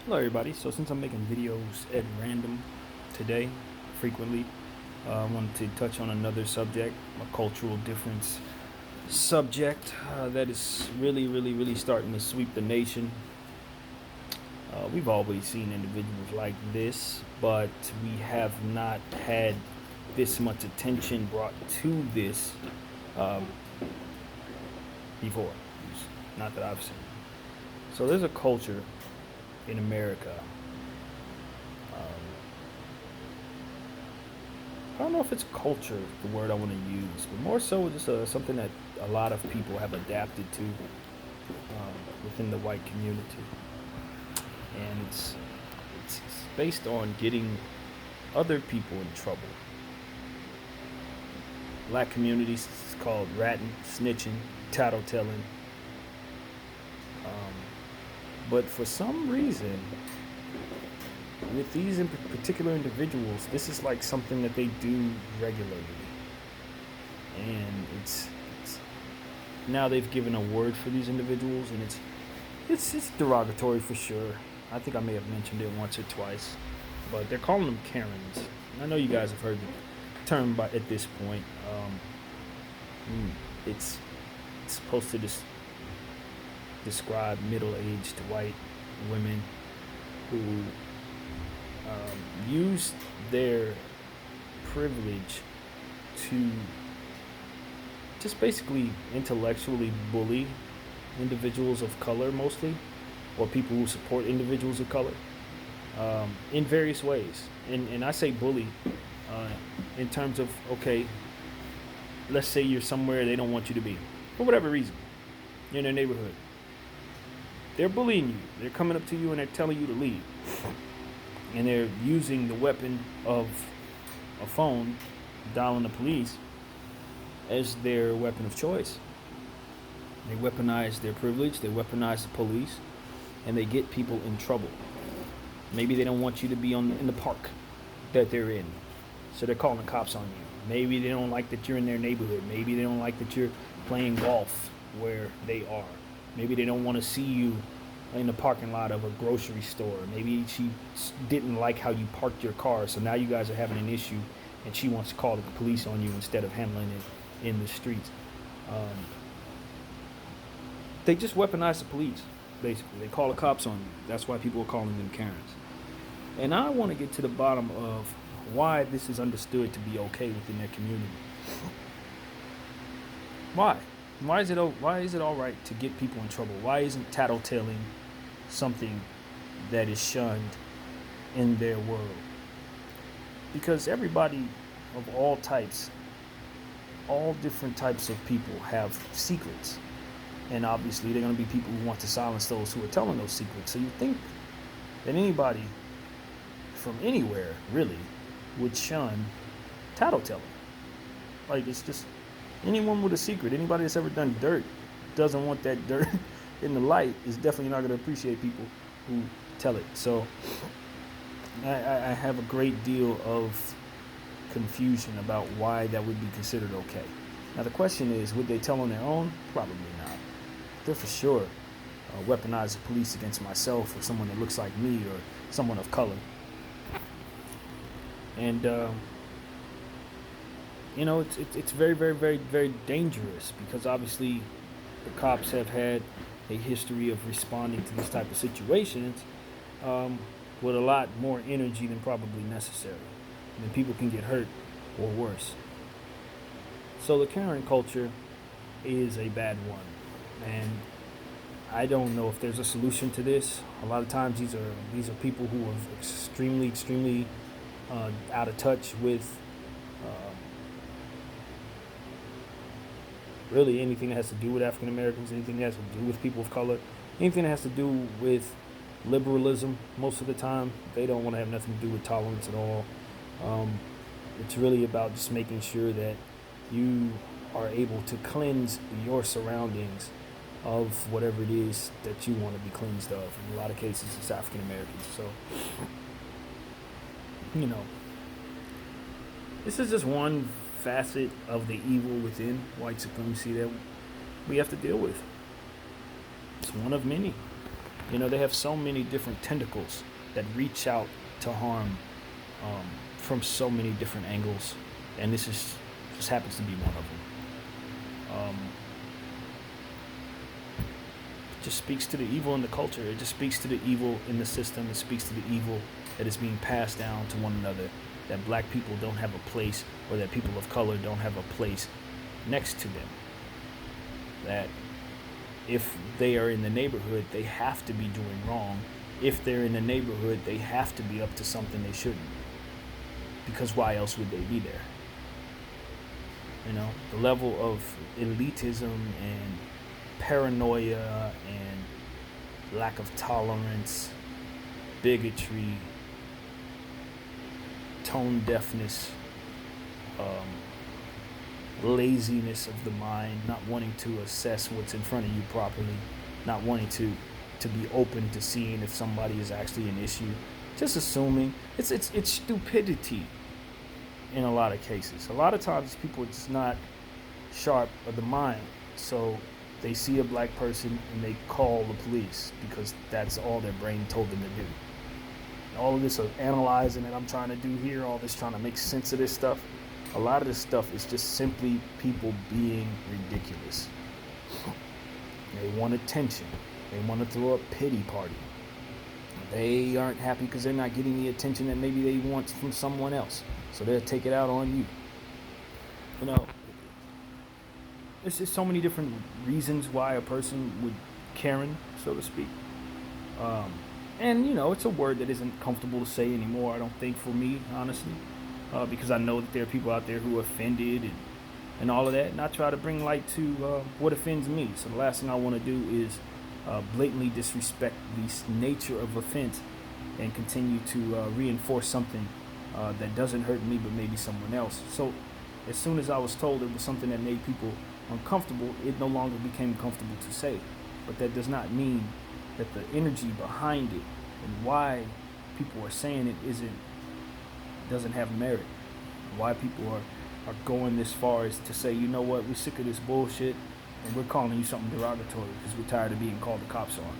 Hello everybody. So since I'm making videos at random today, frequently, I wanted to touch on another subject, a cultural difference subject that is really starting to sweep the nation. We've always seen individuals like this, but we have not had this much attention brought to this um, before. Not that I've seen. So there's a culture in America. Um, I don't know if it's culture, the word I want to use, but more so just something that a lot of people have adapted to within the white community, and it's based on getting other people in trouble. Black communities is called ratting, snitching, tattletelling, um, but for some reason, with these in particular individuals, this is like something that they do regularly, and it's now they've given a word for these individuals, and it's derogatory for sure. I think I may have mentioned it once or twice, but they're calling them Karens. And I know you guys have heard the term by at this point. It's supposed to describe middle-aged white women who use their privilege to just basically intellectually bully individuals of color, mostly, or people who support individuals of color, in various ways. And I say bully uh, in terms of, okay, let's say you're somewhere they don't want you to be, for whatever reason, you're in their neighborhood. They're bullying you. They're coming up to you and they're telling you to leave. And they're using the weapon of a phone, dialing the police, as their weapon of choice. They weaponize their privilege, they weaponize the police, and they get people in trouble. Maybe they don't want you to be in the park that they're in, so they're calling the cops on you. Maybe they don't like that you're in their neighborhood. Maybe they don't like that you're playing golf where they are. Maybe they don't want to see you in the parking lot of a grocery store. Maybe she didn't like how you parked your car, so now you guys are having an issue, and she wants to call the police on you instead of handling it in the streets. They just weaponize the police, basically. They call the cops on you. That's why people are calling them Karens. And I want to get to the bottom of why this is understood to be okay within their community. Why? Why is it all right to get people in trouble? Why isn't tattletelling something that is shunned in their world? Because everybody of all types, all different types of people have secrets. And obviously they're going to be people who want to silence those who are telling those secrets. So you think that anybody from anywhere, really, would shun tattletelling. Like, it's just anyone with a secret, anybody that's ever done dirt, doesn't want that dirt in the light, is definitely not going to appreciate people who tell it. So I have a great deal of confusion about why that would be considered okay. Now the question is, would they tell on their own? Probably not. They're for sure weaponize the police against myself or someone that looks like me or someone of color. And it's very dangerous, because obviously the cops have had a history of responding to these type of situations with a lot more energy than probably necessary. And then people can get hurt or worse. So the Karen culture is a bad one, and I don't know if there's a solution to this. A lot of times these are people who are extremely out of touch with really anything that has to do with African Americans, anything that has to do with people of color, anything that has to do with liberalism. Most of the time, they don't want to have nothing to do with tolerance at all. It's really about just making sure that you are able to cleanse your surroundings of whatever it is that you want to be cleansed of. In a lot of cases, it's African Americans. So, this is just one facet of the evil within white supremacy that we have to deal with. It's one of many. They have so many different tentacles that reach out to harm from so many different angles, and this is just happens to be one of them. Um, it just speaks to the evil in the culture. It just speaks to the evil in the system. It speaks to the evil that is being passed down to one another. That black people don't have a place, or that people of color don't have a place next to them. That if they are in the neighborhood, they have to be doing wrong. If they're in the neighborhood, they have to be up to something they shouldn't. Because why else would they be there? The level of elitism and paranoia and lack of tolerance, bigotry, tone deafness, laziness of the mind, not wanting to assess what's in front of you properly, not wanting to be open to seeing if somebody is actually an issue, just assuming it's stupidity in a lot of cases. A lot of times people are just not sharp of the mind, so they see a black person and they call the police because that's all their brain told them to do. All of this of analyzing that I'm trying to do here, all this trying to make sense of this stuff, a lot of this stuff is just simply people being ridiculous. They want attention. They want to throw a pity party. They aren't happy because they're not getting the attention that maybe they want from someone else. So they'll take it out on you. There's just so many different reasons why a person would Karen, so to speak. And it's a word that isn't comfortable to say anymore, I don't think, for me, honestly. Because I know that there are people out there who are offended and all of that. And I try to bring light to what offends me. So the last thing I want to do is blatantly disrespect the nature of offense and continue to reinforce something that doesn't hurt me but maybe someone else. So as soon as I was told it was something that made people uncomfortable, it no longer became comfortable to say. But that does not mean that the energy behind it and why people are saying it doesn't have merit. Why people are going this far as to say, we're sick of this bullshit and we're calling you something derogatory because we're tired of being called the cops on.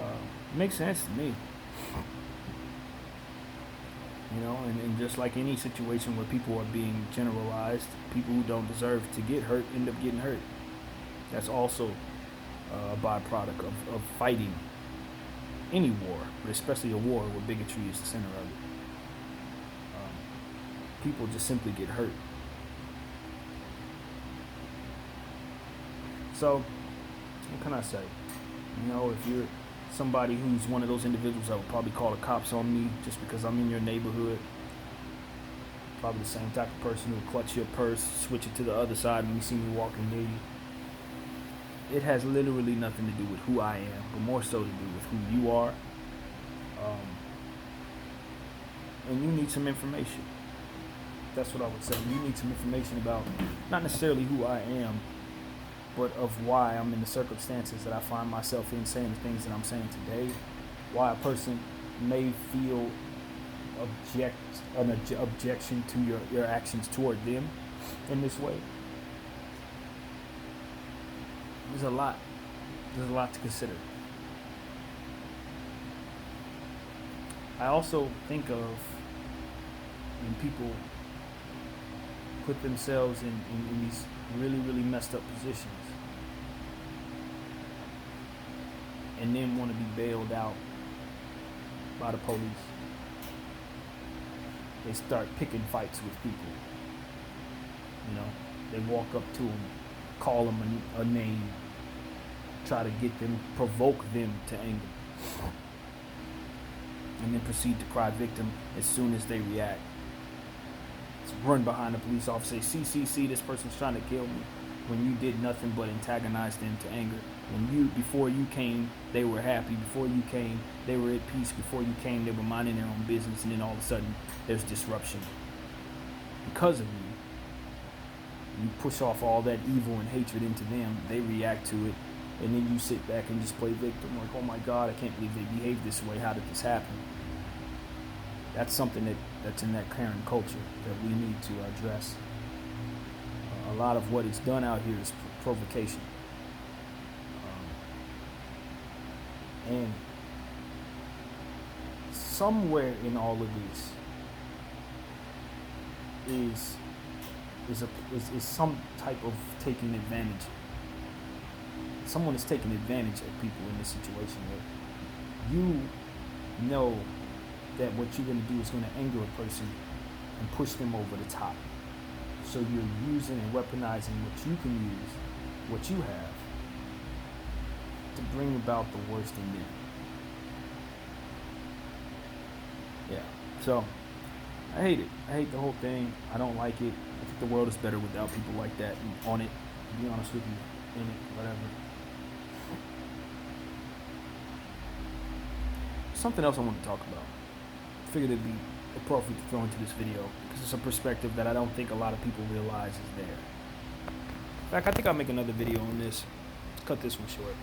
It makes sense to me. And just like any situation where people are being generalized, people who don't deserve to get hurt end up getting hurt. That's also a byproduct of fighting any war, but especially a war where bigotry is the center of it. People just simply get hurt. So, what can I say? If you're somebody who's one of those individuals that will probably call the cops on me just because I'm in your neighborhood, probably the same type of person who will clutch your purse, switch it to the other side when you see me walking near you. It has literally nothing to do with who I am, but more so to do with who you are. And you need some information. That's what I would say. You need some information about not necessarily who I am, but of why I'm in the circumstances that I find myself in, saying the things that I'm saying today. Why a person may feel an objection to your actions toward them in this way. There's a lot to consider. I also think of when people put themselves in these really, really messed up positions and then want to be bailed out by the police. They start picking fights with people. They walk up to them, call them a name, try to get them, provoke them to anger, and then proceed to cry victim as soon as they react. Run behind the police officer, say, see, this person's trying to kill me, when you did nothing but antagonize them to anger. Before you came, they were happy. Before you came, they were at peace. Before you came, they were minding their own business, and then all of a sudden, there's disruption. Because of you push off all that evil and hatred into them, they react to it, and then you sit back and just play victim, like, oh my God, I can't believe they behaved this way, how did this happen? That's something that's in that current culture that we need to address. A lot of what is done out here is provocation. And somewhere in all of this is some type of taking advantage. Someone is taking advantage of people in this situation where you know that what you're going to do is going to anger a person and push them over the top. So you're using and weaponizing what you can use, what you have, to bring about the worst in them. Yeah. So I hate it. I hate the whole thing. I don't like it. I think the world is better without people like that on it. To be honest with you, in it, whatever. Something else I want to talk about. I figured it'd be appropriate to throw into this video because it's a perspective that I don't think a lot of people realize is there. In fact, I think I'll make another video on this. Let's cut this one short.